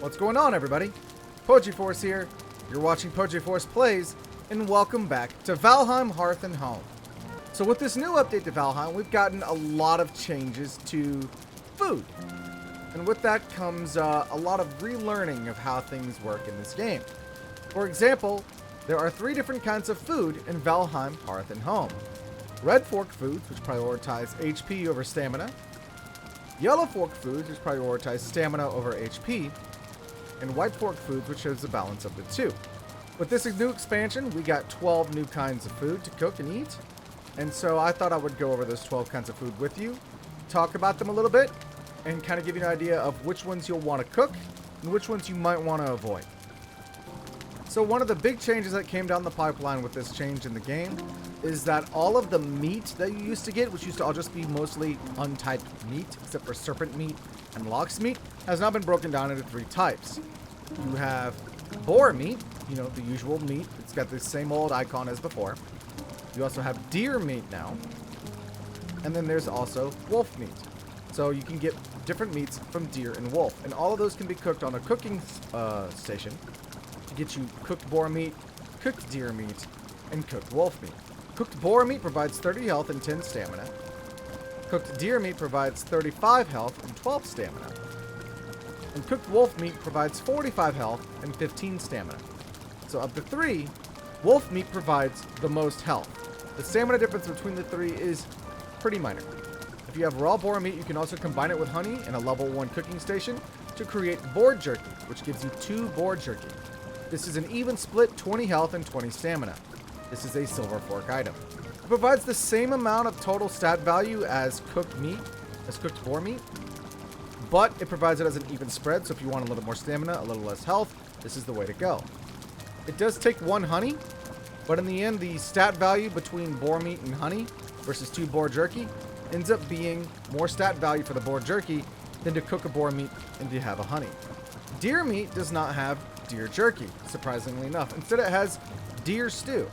What's going on, everybody? PojiForce here. You're watching PojiForce Plays, and welcome back to Valheim, Hearth, and Home. So with this new update to Valheim, we've gotten a lot of changes to food. And with that comes a lot of relearning of how things work in this game. For example, there are 3 different kinds of food in Valheim, Hearth, and Home. Red fork foods, which prioritize HP over stamina. Yellow fork foods, which prioritize stamina over HP. And white fork foods, which shows the balance of the two. With this new expansion, we got 12 new kinds of food to cook and eat. And so I thought I would go over those 12 kinds of food with you, talk about them a little bit, and kind of give you an idea of which ones you'll want to cook and which ones you might want to avoid. So one of the big changes that came down the pipeline with this change in the game is that all of the meat that you used to get, which used to all just be mostly untyped meat, except for serpent meat and lox meat, has now been broken down into 3 types. You have boar meat, you know, the usual meat. It's got the same old icon as before. You also have deer meat now. And then there's also wolf meat. So you can get different meats from deer and wolf. And all of those can be cooked on a cooking station to get you cooked boar meat, cooked deer meat, and cooked wolf meat. Cooked boar meat provides 30 health and 10 stamina. Cooked deer meat provides 35 health and 12 stamina. And cooked wolf meat provides 45 health and 15 stamina. So of the 3, wolf meat provides the most health. The stamina difference between the 3 is pretty minor. If you have raw boar meat, you can also combine it with honey in a level 1 cooking station to create boar jerky, which gives you 2 boar jerky. This is an even split 20 health and 20 stamina. This is a silver fork item. It provides the same amount of total stat value as cooked boar meat, but it provides it as an even spread, so if you want a little more stamina, a little less health, this is the way to go. It does take 1 honey, but in the end, the stat value between boar meat and honey versus 2 boar jerky ends up being more stat value for the boar jerky than to cook a boar meat and to have a honey. Deer meat does not have deer jerky, surprisingly enough. Instead, it has deer stew,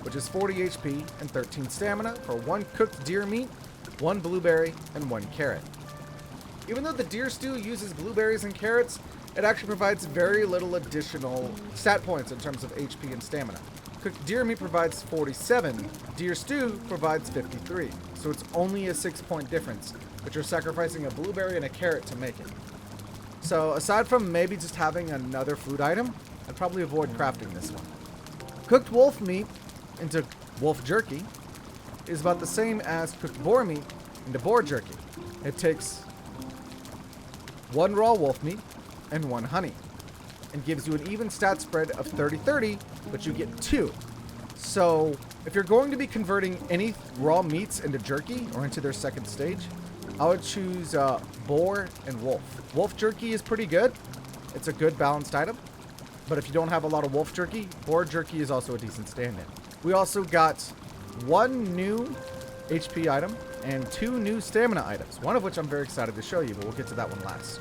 which is 40 HP and 13 stamina for 1 cooked deer meat, 1 blueberry, and 1 carrot. Even though the deer stew uses blueberries and carrots, it actually provides very little additional stat points in terms of HP and stamina. Cooked deer meat provides 47, deer stew provides 53, so it's only a 6-point difference, but you're sacrificing a blueberry and a carrot to make it. So aside from maybe just having another food item, I'd probably avoid crafting this one. Cooked wolf meat into wolf jerky is about the same as cooked boar meat into boar jerky. It takes 1 raw wolf meat and 1 honey, and gives you an even stat spread of 30-30, but you get 2. So if you're going to be converting any raw meats into jerky or into their second stage, I would choose boar and wolf. Wolf jerky is pretty good. It's a good balanced item. But if you don't have a lot of wolf jerky, boar jerky is also a decent stand-in. We also got 1 new HP item and 2 new stamina items, one of which I'm very excited to show you, but we'll get to that one last.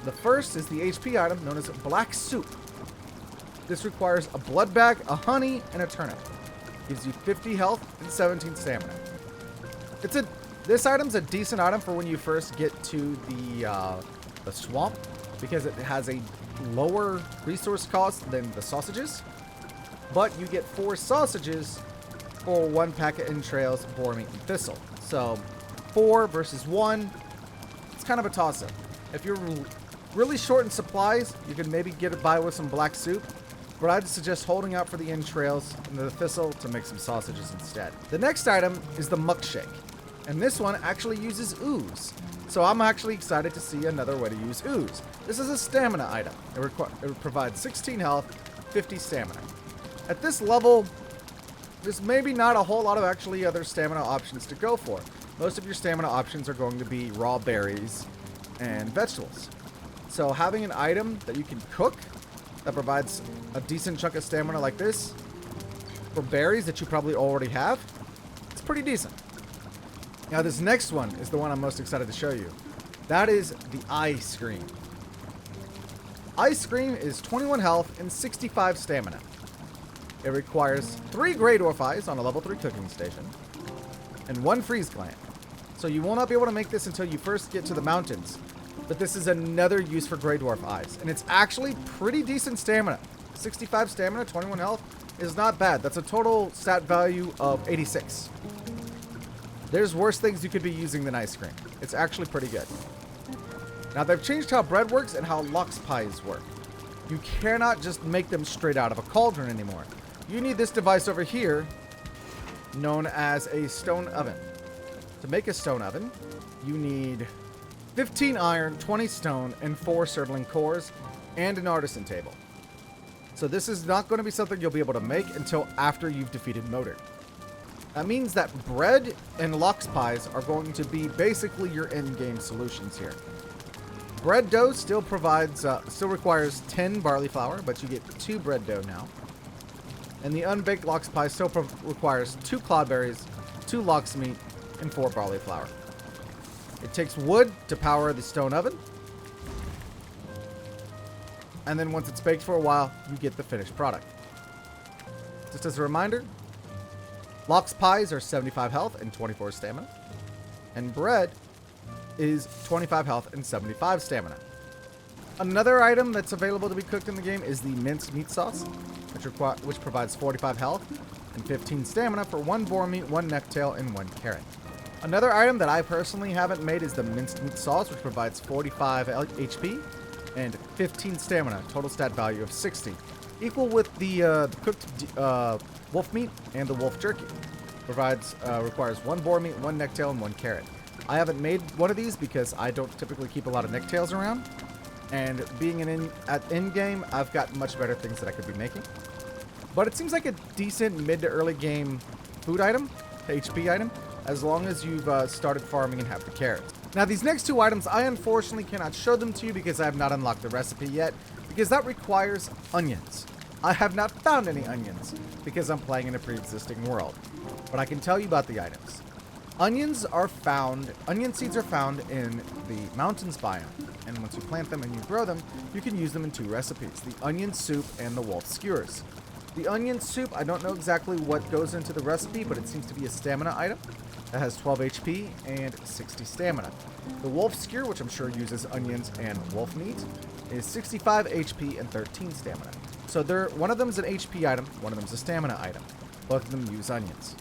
The first is the HP item known as Black Soup. This requires a blood bag, a honey, and a turnip. Gives you 50 health and 17 stamina. This item's a decent item for when you first get to the swamp, because it has a lower resource cost than the sausages. But you get 4 sausages for 1 pack of entrails, boar meat, and thistle. So 4 versus 1, it's kind of a toss-up. If you're really short in supplies, you can maybe get it by with some black soup, but I'd suggest holding out for the entrails and the thistle to make some sausages instead. The next item is the muck shake, and this one actually uses ooze. So I'm actually excited to see another way to use ooze. This is a stamina item. It provides 16 health, 50 stamina. At this level, there's maybe not a whole lot of actually other stamina options to go for. Most of your stamina options are going to be raw berries and vegetables. So having an item that you can cook that provides a decent chunk of stamina like this for berries that you probably already have, it's pretty decent. Now this next one is the one I'm most excited to show you. That is the ice cream. Ice cream is 21 health and 65 stamina. It requires 3 Grey Dwarf Eyes on a level 3 cooking station and 1 freeze gland. So you will not be able to make this until you first get to the mountains. But this is another use for Grey Dwarf Eyes, and it's actually pretty decent stamina. 65 stamina, 21 health is not bad. That's a total stat value of 86. There's worse things you could be using than ice cream. It's actually pretty good. Now they've changed how bread works and how lox pies work. You cannot just make them straight out of a cauldron anymore. You need this device over here, known as a stone oven. To make a stone oven, you need 15 iron, 20 stone, and 4 sertling cores, and an artisan table. So this is not going to be something you'll be able to make until after you've defeated Motor. That means that bread and lox pies are going to be basically your end-game solutions here. Bread dough still requires 10 barley flour, but you get 2 bread dough now. And the unbaked lox pie still requires 2 clodberries, 2 lox meat, and 4 barley flour. It takes wood to power the stone oven. And then once it's baked for a while, you get the finished product. Just as a reminder, lox pies are 75 health and 24 stamina. And bread is 25 health and 75 stamina. Another item that's available to be cooked in the game is the minced meat sauce, which provides 45 health and 15 stamina for 1 boar meat, 1 necktail, and 1 carrot. Another item that I personally haven't made is the minced meat sauce, which provides 45 HP and 15 stamina, total stat value of 60, equal with the cooked wolf meat and the wolf jerky. Requires 1 boar meat, 1 necktail, and 1 carrot. I haven't made one of these because I don't typically keep a lot of necktails around, and being at end game, I've got much better things that I could be making. But it seems like a decent mid to early game food item, HP item, as long as you've started farming and have the carrots. Now these next 2 items, I unfortunately cannot show them to you because I have not unlocked the recipe yet, because that requires onions. I have not found any onions because I'm playing in a pre-existing world. But I can tell you about the items. Onion seeds are found in the mountains biome, and once you plant them and you grow them, you can use them in 2 recipes, the onion soup and the wolf skewers. The onion soup, I don't know exactly what goes into the recipe, but it seems to be a stamina item that has 12 HP and 60 stamina. The wolf skewer, which I'm sure uses onions and wolf meat, is 65 HP and 13 stamina. So one of them is an HP item, one of them is a stamina item. Both of them use onions.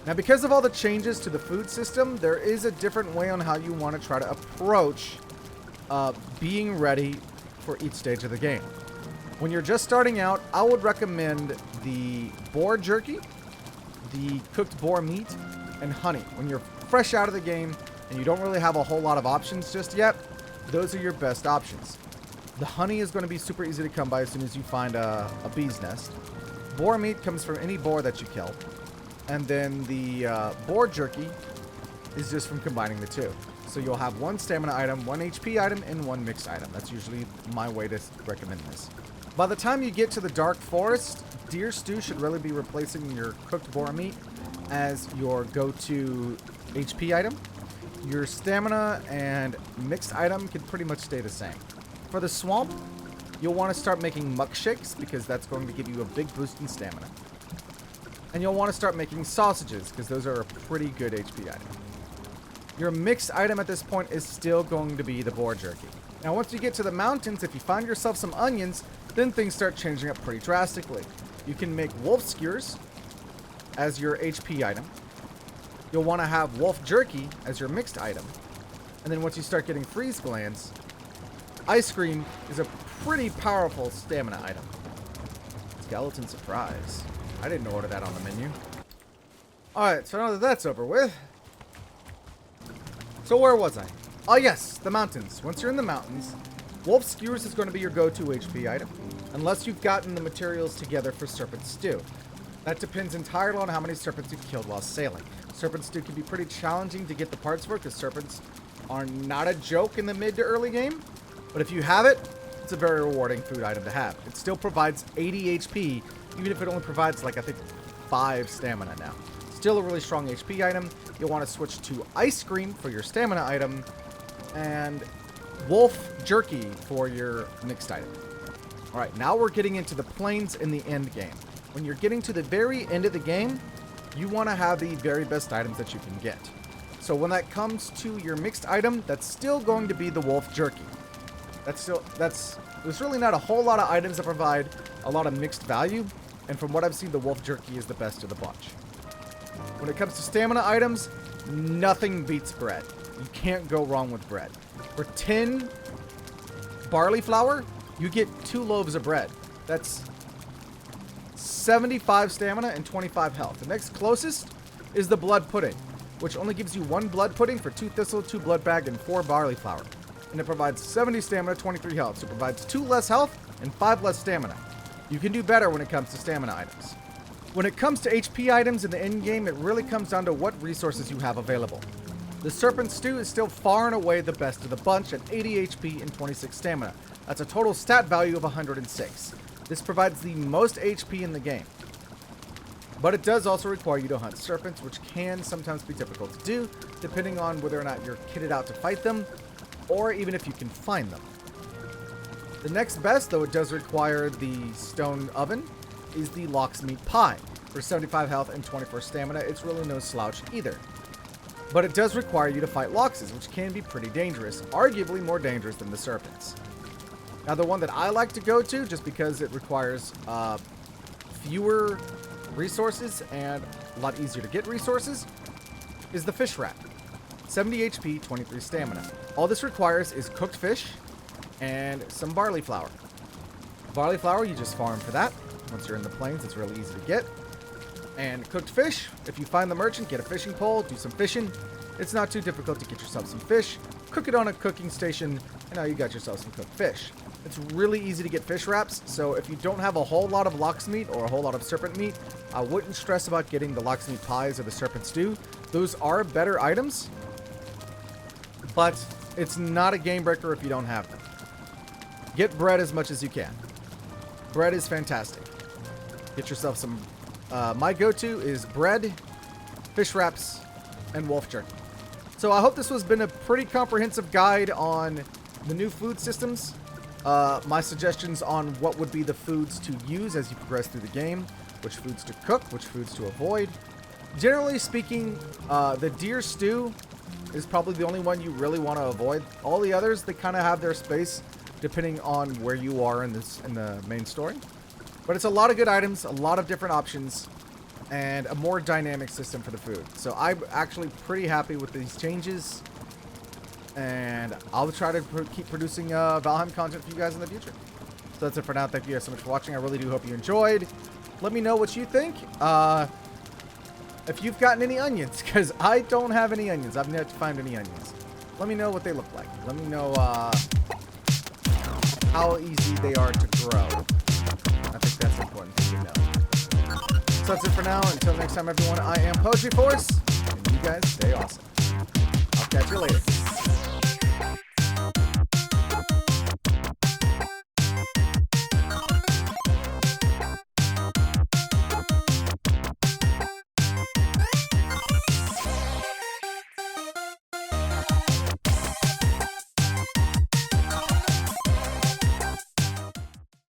Now, because of all the changes to the food system, there is a different way on how you want to try to approach being ready for each stage of the game. When you're just starting out, I would recommend the boar jerky, the cooked boar meat, and honey. When you're fresh out of the game and you don't really have a whole lot of options just yet, those are your best options. The honey is going to be super easy to come by as soon as you find a bee's nest. Boar meat comes from any boar that you kill. And then the boar jerky is just from combining the 2. So you'll have 1 stamina item, 1 HP item, and 1 mixed item. That's usually my way to recommend this. By the time you get to the dark forest, deer stew should really be replacing your cooked boar meat as your go-to HP item. Your stamina and mixed item can pretty much stay the same. For the swamp, you'll want to start making muck shakes because that's going to give you a big boost in stamina. And you'll want to start making sausages because those are a pretty good HP item. Your mixed item at this point is still going to be the boar jerky. Now once you get to the mountains, if you find yourself some onions, then things start changing up pretty drastically. You can make wolf skewers as your HP item. You'll want to have wolf jerky as your mixed item. And then once you start getting freeze glands, ice cream is a pretty powerful stamina item. Skeleton surprise. I didn't order that on the menu. Alright, so now that that's over with. So where was I? Oh yes, the mountains. Once you're in the mountains, wolf skewers is going to be your go-to HP item, unless you've gotten the materials together for serpent stew. That depends entirely on how many serpents you've killed while sailing. Serpent stew can be pretty challenging to get the parts for because serpents are not a joke in the mid to early game, but if you have it, it's a very rewarding food item to have. It still provides 80 HP, even if it only provides, like, I think 5 stamina now. Still a really strong HP item. You'll want to switch to ice cream for your stamina item, and wolf jerky for your mixed item. Alright, now we're getting into the plains in the end game. When you're getting to the very end of the game, you want to have the very best items that you can get. So when that comes to your mixed item, that's still going to be the wolf jerky. There's really not a whole lot of items that provide a lot of mixed value. And from what I've seen, the wolf jerky is the best of the bunch. When it comes to stamina items, nothing beats bread. You can't go wrong with bread. For 10 barley flour, you get 2 loaves of bread. That's 75 stamina and 25 health. The next closest is the blood pudding, which only gives you 1 blood pudding for 2 thistle, 2 blood bag, and 4 barley flour. And it provides 70 stamina, 23 health. So it provides 2 less health and 5 less stamina. You can do better when it comes to stamina items. When it comes to HP items in the end game, it really comes down to what resources you have available. The Serpent Stew is still far and away the best of the bunch at 80 HP and 26 stamina. That's a total stat value of 106. This provides the most HP in the game. But it does also require you to hunt serpents, which can sometimes be difficult to do, depending on whether or not you're kitted out to fight them, or even if you can find them. The next best, though it does require the stone oven, is the Locksmeat Pie. For 75 health and 24 stamina, it's really no slouch either. But it does require you to fight Loxes, which can be pretty dangerous, arguably more dangerous than the serpents. Now the one that I like to go to, just because it requires fewer resources and a lot easier to get resources, is the Fish Rat. 70 HP, 23 stamina. All this requires is cooked fish and some barley flour. Barley flour, you just farm for that. Once you're in the plains, it's really easy to get. And cooked fish, if you find the merchant, get a fishing pole, do some fishing. It's not too difficult to get yourself some fish, cook it on a cooking station, and now you got yourself some cooked fish. It's really easy to get fish wraps, so if you don't have a whole lot of lox meat or a whole lot of serpent meat, I wouldn't stress about getting the lox meat pies or the serpent stew. Those are better items, but it's not a game breaker if you don't have them. Get bread as much as you can. Bread is fantastic. Get yourself some... my go-to is bread, fish wraps, and wolf jerky. So I hope this has been a pretty comprehensive guide on the new food systems. My suggestions on what would be the foods to use as you progress through the game, which foods to cook, which foods to avoid. Generally speaking, the deer stew is probably the only one you really want to avoid. All the others, they kind of have their space depending on where you are in the main story. But it's a lot of good items, a lot of different options, and a more dynamic system for the food. So I'm actually pretty happy with these changes, and I'll try to keep producing Valheim content for you guys in the future. So that's it for now. Thank you guys so much for watching. I really do hope you enjoyed. Let me know what you think. If you've gotten any onions, because I don't have any onions. I've yet to find any onions. Let me know what they look like. Let me know how easy they are to grow. I think that's important for you to know. So that's it for now. Until next time, everyone, I am Poetry Force, and you guys stay awesome. I'll catch you later.